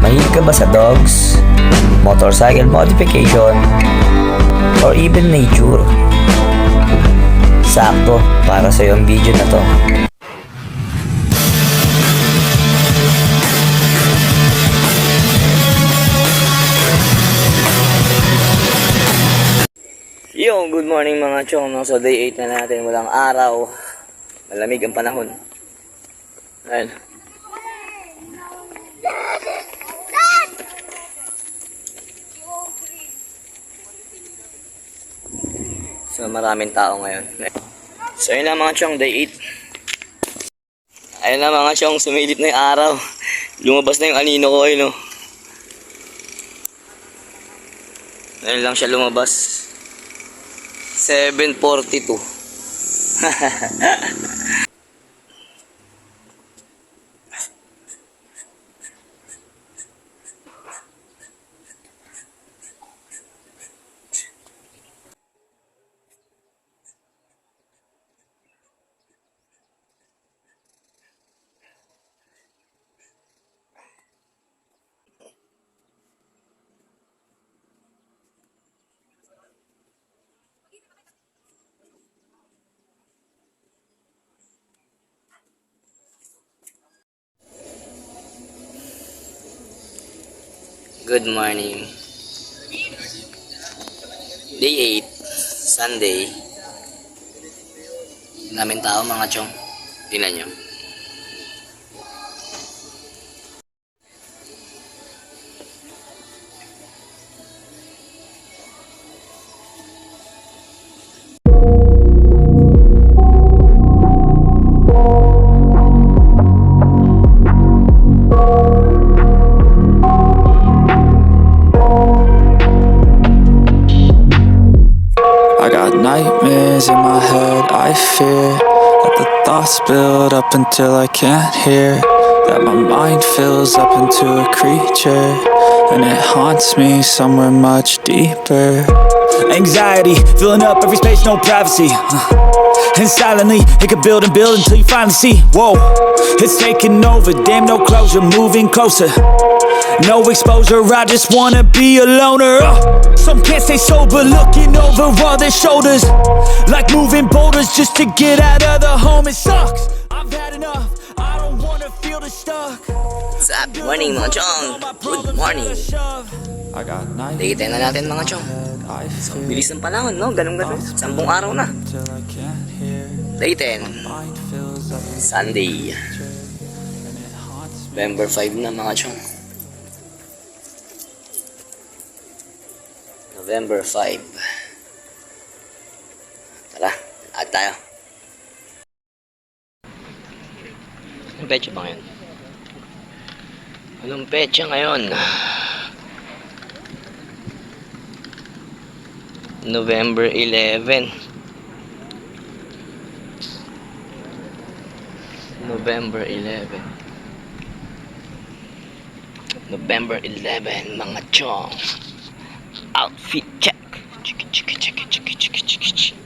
Mahilig ka ba sa dogs, motorcycle modification, or even nature? Sakto para sa yung video na to. Yo, good morning mga chong. So day 8 na natin, walang araw, malamig ang panahon. Ayun. So maraming tao ngayon. So ayun na mga chong, day 8. Ayun na mga chong, sumilip na yung araw. Lumabas na yung anino ko, ayun o. Ayun lang siya lumabas. 7:42. Good morning. Day 8, Sunday. Daming tao mga chong. Tingnan nyo. I got nightmares in my head, I fear that the thoughts build up until I can't hear, that my mind fills up into a creature, and it haunts me somewhere much deeper. Anxiety, filling up every space, no privacy. And silently, it could build and build until you finally see. Whoa, it's taking over, damn no closure, moving closer. No exposure, I just wanna be a loner. Some can't stay sober, looking over all their shoulders, like moving boulders just to get out of the home. It sucks, I've had enough, I don't wanna feel the stuck. Good morning mga chong. Good morning. I got Day nightmares 10 na natin mga chong. I So fear bilis ng panahon, no? Ganun-ganun. 10 araw na. till I can't hear, Day 10, mind fills up Sunday. and it haunts me. November 5 na mga chong. November 5. Tara, lahat tayo. Anong petsa ba ngayon? Anong petsa ngayon? November 11. November 11. November 11 mga chong. Outfit check. Chiki chiki chiki chiki chiki chiki chiki.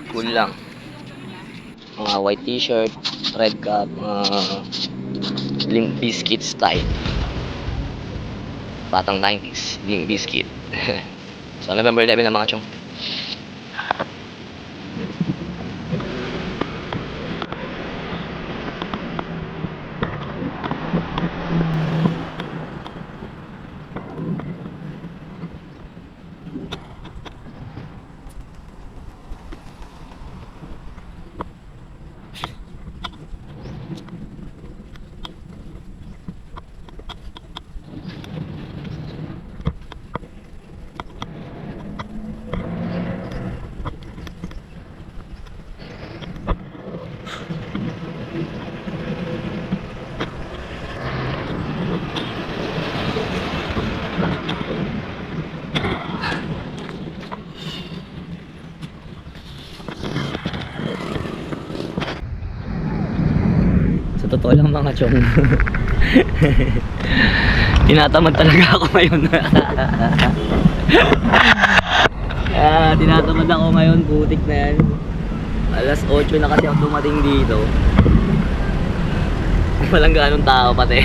Cool lang. Mga white t-shirt, red cap, Limp Bizkit style. Batang 90s, Limp Bizkit. So November 11 na mga chong. Sa totoo lang mga chong. Tinatamad talaga ako ngayon. Tinatamad ako ngayon, putik na yan. Alas 8 na kasi ako dumating dito. Walang ganong tao pati.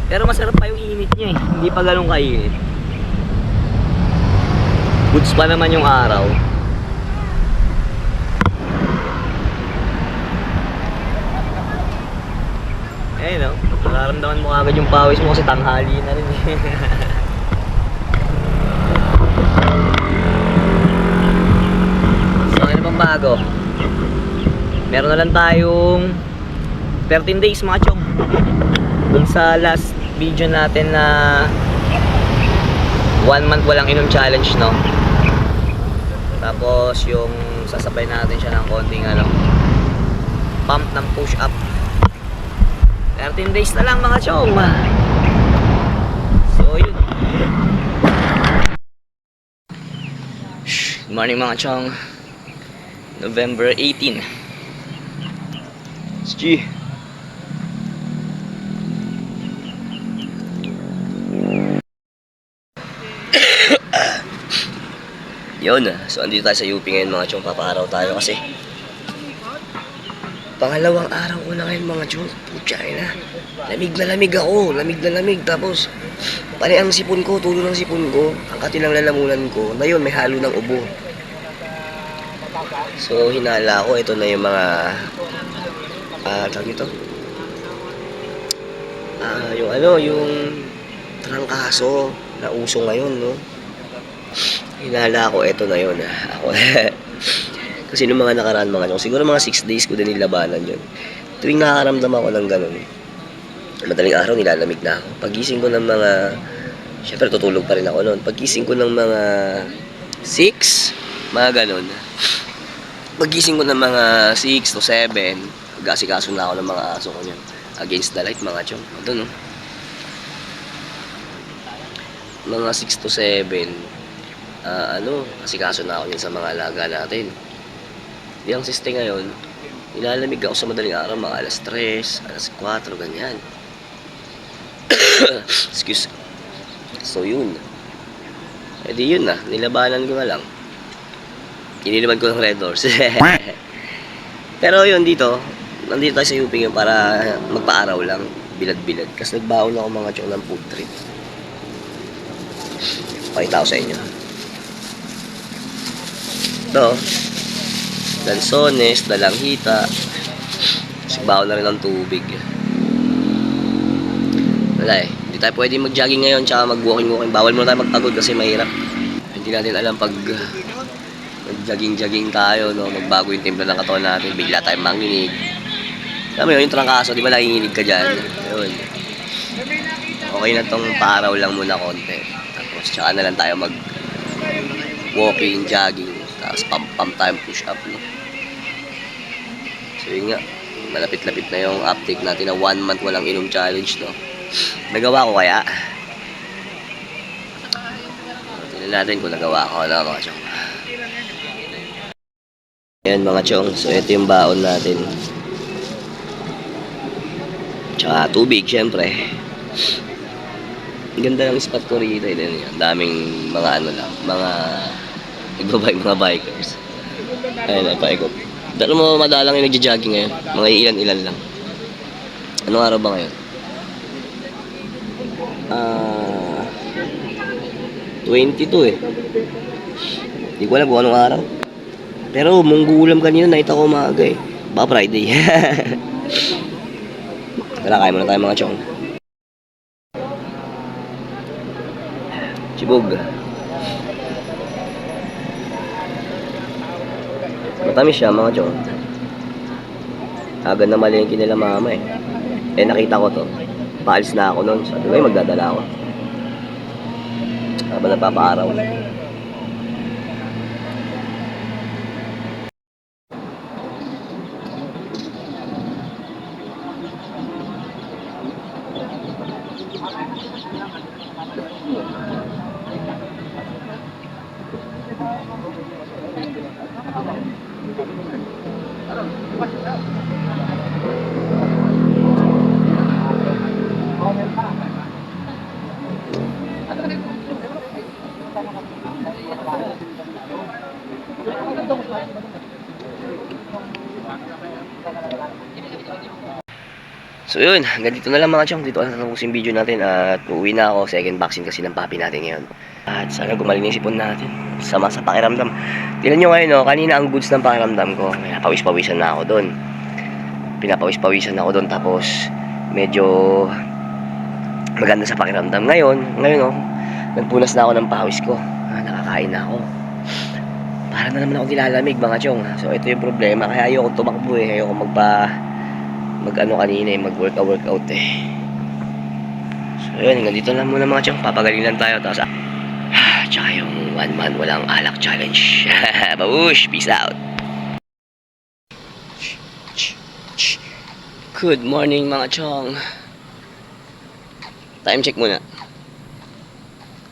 Pero masarap pa yung init niya eh. Hindi pa ganun kainit. Goods pa naman yung araw. Eh no, nararamdaman mo agad yung pawis mo kasi tanghali na rin eh. So ano pang bago? Meron na lang tayong 13 days mga chong. Dun sa last video natin na 1 month walang inom challenge, no? Tapos yung sasabay natin siya ng konting pump ng push up. 13 days na lang mga chong. So yun. Good morning mga chong. November 18. G. Yun, so andito tayo sa UP ngayon mga chong. Papaaraw tayo kasi pangalawang araw ko na ngayon mga chong. Putya na. Lamig na lamig ako. Lamig na lamig. Tapos pati ang sipon ko, tulo ng sipon ko, ang katilang lalamunan ko, na yun may halo ng ubo. So hinala ko, ito na yung mga tawag ito, yung trangkaso na uso ngayon, no? Hinala ko, ito na yun. Ako kasi nung mga nakaraan mga chong, siguro mga 6 days ko din nilabanan yun. Tuwing nakakaramdam ako ng ganun, madaling araw nilalamig na ako. Pagising ko ng mga, syempre tutulog pa rin ako noon. Pagising ko ng mga 6, mga ganun. Pagising ko ng mga 6 to 7, mag-asikaso na ako ng mga aso ko niyan. Against the light mga chong. Ito no. Mga 6 to 7, asikaso na ako niyan sa mga alaga natin. Yung siste ngayon, nilalamig ako sa madaling araw, mga alas 3, alas 4, ganyan. Excuse. So yun. E di yun na, nilabanan ko na lang. Inilaban ko ng Red Horse. Pero yun dito, nandito tayo sa UP yun para magpa-araw lang, bilad-bilad. Kasi nagbaon ako mga chong ng food trip. Pakita ko sa inyo. Ito, lansones, dalanghita. Sigbaon na rin ng tubig. Wala eh, hindi tayo pwede mag-jogging ngayon tsaka mag-walking. Bawal muna tayo magpagod kasi mahirap. Hindi natin alam pag mag-jogging tayo, no? Magbago yung timpla ng katawan natin, bigla tayong manginig. Alam mo yun, yung trangkaso, di ba nanginginig ka dyan? Yun. Okay na tong paaraw lang muna konti. Tapos tsaka na lang tayo mag-walking, jogging. Tapos pump time, push up, no? So yun nga, malapit-lapit na yung update natin na 1 month walang inom challenge, no? Nagawa ko kaya? Tingnan natin kung nagawa ko na mga chong. Ayan mga chong, so ito yung baon natin. Tsaka tubig, syempre. Ang ganda ng spot ko rito. Ang daming mga mga nagbabike, mga bikers. Ayun, napaikot. Dalo mo madalang yung nagja-jogging ngayon. Mga ilan-ilan lang. Anong araw ba ngayon? 22 eh. Hindi ko alam kung anong araw. Pero munggulam kanina, nakita ko maaga eh. Baka Friday. Tara, kain muna tayo mga chong. Chibog. Matamis siya mga chong. Agad na malingki nila mama eh. Eh nakita ko to. Paalis na ako nun. Sabi ko ay magdadala ako. Habang nagpapaaraw. So yun, hanggang dito na lang mga chong. Dito na tapusin video natin at uuwi na ako. Second vaccine kasi ng papi natin ngayon. At sana gumaling yung sipon natin. Sama sa pakiramdam. Tingnan nyo ngayon, no? Kanina ang goods ng pakiramdam ko. Pinapawis-pawisan na ako doon. Tapos medyo maganda sa pakiramdam. Ngayon, no? Nagpunas na ako ng pawis ko. Nakakain na ako. Para na naman ako nilalamig mga chong. So ito yung problema. Kaya ayoko tumakbo eh. Ayoko mag-workout So yun, hanggang dito lang muna mga chong. Papagaling lang tayo. Tapos tsaka yung 1 month walang alak challenge. Babush! Peace out! Good morning mga chong. Time check muna.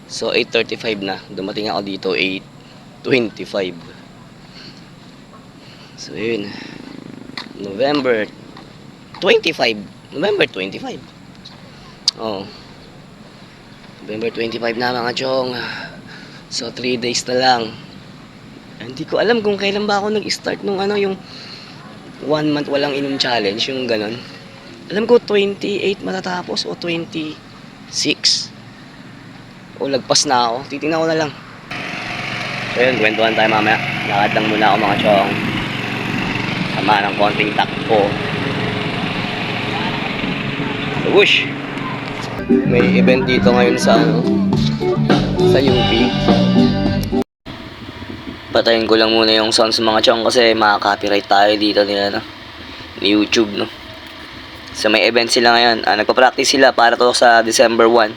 So 8:35 na. Dumating ako dito 8:25. So yun. November 25. Oh. November 25 na mga chong. So 3 days na lang. Hindi ko alam kung kailan ba ako nag-start nung yung 1 month walang inom challenge, yung ganon. Alam ko 28 matatapos o 26. O lagpas na ako. Titingnan ko na lang. So yun, kwentuhan tayo mamaya. Lakad lang muna ako mga chong. Sama ng konting takpo. So whoosh! May event dito ngayon sa UP. Patayin ko lang muna yung sounds mga chong kasi maka-copyright tayo dito ni YouTube, no. So may event sila ngayon. Nagpa-practice sila para to sa December 1.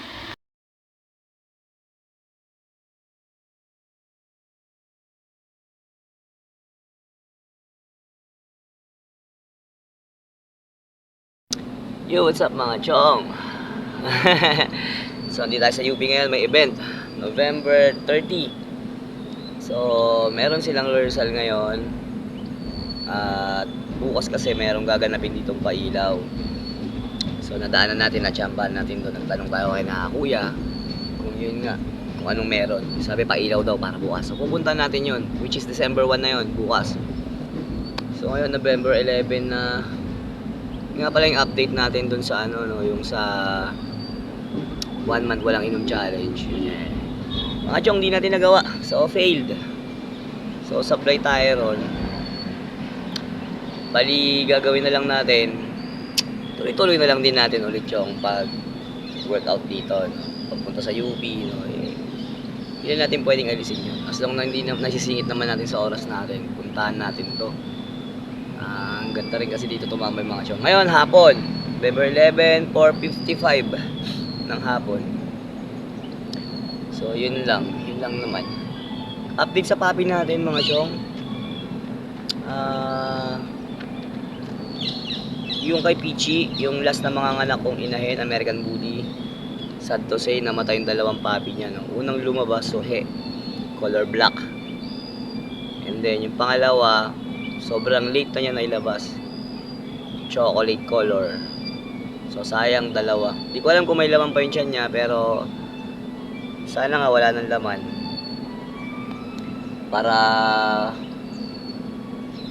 Yo, what's up mga chong? So andito tayo sa UP ngayon, may event November 30. So meron silang rehearsal ngayon. At bukas kasi merong gaganapin ditong pailaw. So nadaanan natin, na-champan natin doon. Nagtanong tayo kay na kuya kung yun nga, kung anong meron. Sabi pailaw daw para bukas. So pupunta natin yun, which is December 1 na yun, bukas. So ngayon November 11 na. Nga pala yung update natin dun sa yung sa 1 month walang inom challenge. Mga chong, di natin nagawa. So failed. So supply tayo ron. Bali gagawin na lang natin. Tuloy-tuloy na lang din natin ulit yung pag workout dito, no? Pagpunta sa UP, no? Hindi natin pwedeng alisin yun. As long na hindi nasisingit naman natin sa oras natin, puntahan natin to. Ang ganda rin kasi dito tumambay mga chong. Ngayon, hapon. November 11, 4:55 ng hapon. So, yun lang. Yun lang naman. Update sa papi natin mga chong. Yung kay Pichi, yung last na mga anak kong inahin, American Bully. Sad to say, namatay yung 2 papi niya. No? Unang lumabas, Sohe. Color black. And then, yung pangalawa, sobrang late na niya nailabas. Chocolate color. So sayang 2. Di ko alam kung may laman pa yung tiyan niya, pero sana nga wala ng laman. Para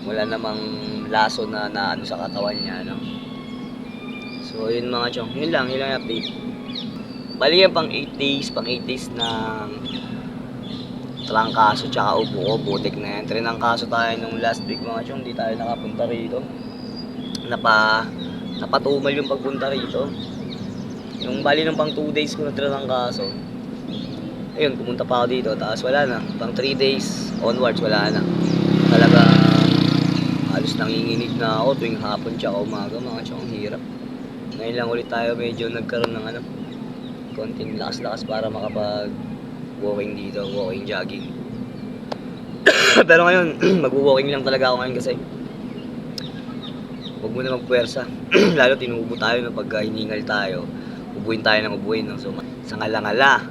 wala namang laso na sa katawan niya, no? So yun mga chong. Yun lang yung update. Bali yan pang 8 days ng trangkaso tsaka ubo ko, butik na yan. Trinangkaso tayo nung last week mga chong, di tayo nakapunta rito. Napatumal yung pagpunta rito. Yung bali ng pang 2 days ko na trinangkaso. Ayun, pumunta pa ako dito, tapos wala na. Pang 3 days onwards, wala na. Talaga, halos nanginginig na ako tuwing hapon tsaka umaga mga chong, hirap. Ngayon lang ulit tayo medyo nagkaroon ng konting lakas-lakas para makapag walking dito, walking, jogging. Pero ngayon, mag-walking lang talaga ako ngayon kasi huwag mo na magpuwersa. Lalo tinubo tayo no, pagka hiningal tayo, ubuin tayo ng ubuin, no? So sa ngala-ngala,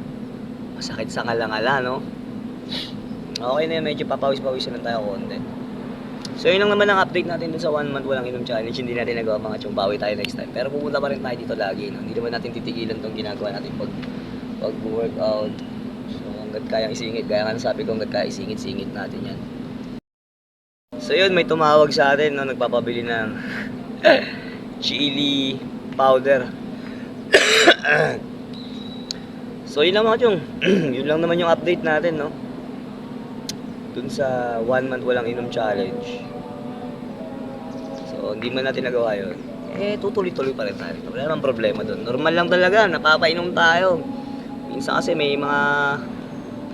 masakit sa ngala-ngala, no? Okay na yun, medyo papawis-pawisan lang tayo konti. So yun lang naman ang update natin dun sa 1 month walang inom challenge. Hindi natin nagawa mga chong, bawi tayo next time. Pero pupunta pa rin tayo dito lagi, no? Hindi naman natin titigilan tong ginagawa natin pag-workout. So hanggat kayang isingit, gaya nga sabi ko, hanggat kaya isingit-singit natin yan. So yun, may tumawag sa atin, no, nagpapabili ng chili powder. So yun lang mga chong. Yun lang naman yung update natin, no. Dun sa 1 month walang inom challenge. So hindi man natin nagawa yun, eh tutuloy-tuloy pa rin tayo. Wala namang problema dun. Normal lang talaga, napapainom tayo. Minsan kasi may mga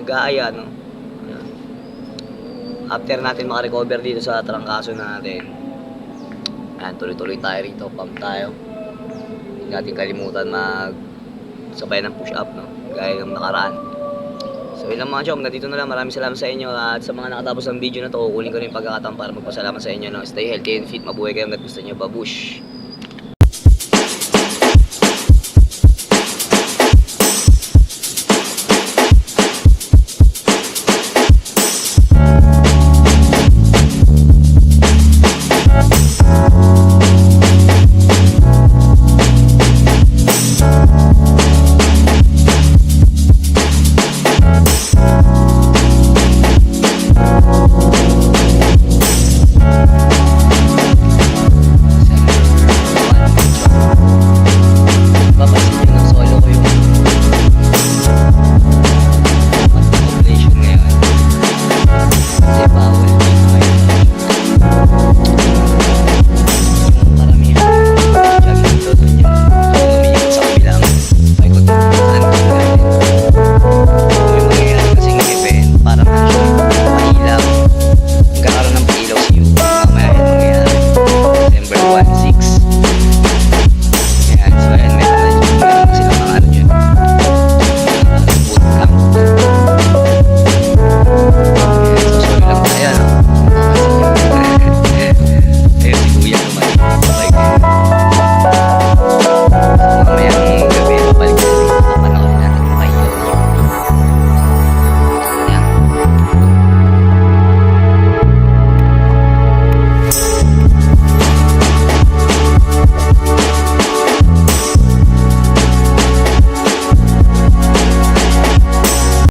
nag-aaya, no. Ayan. After natin makarecover dito sa trangkaso natin, ayan, tuloy-tuloy tayo rito, pump tayo. Hindi natin kalimutan sabay ng push up, no, gaya ng nakaraan. So yun lang mga chong, nandito na lang. Maraming salamat sa inyo, at sa mga nakatapos ng video na to, kukunin ko rin yung pagkakataon para magpasalamat sa inyo, no. Stay healthy and fit, mabuhay kayo hanggat gusto nyo. Babush!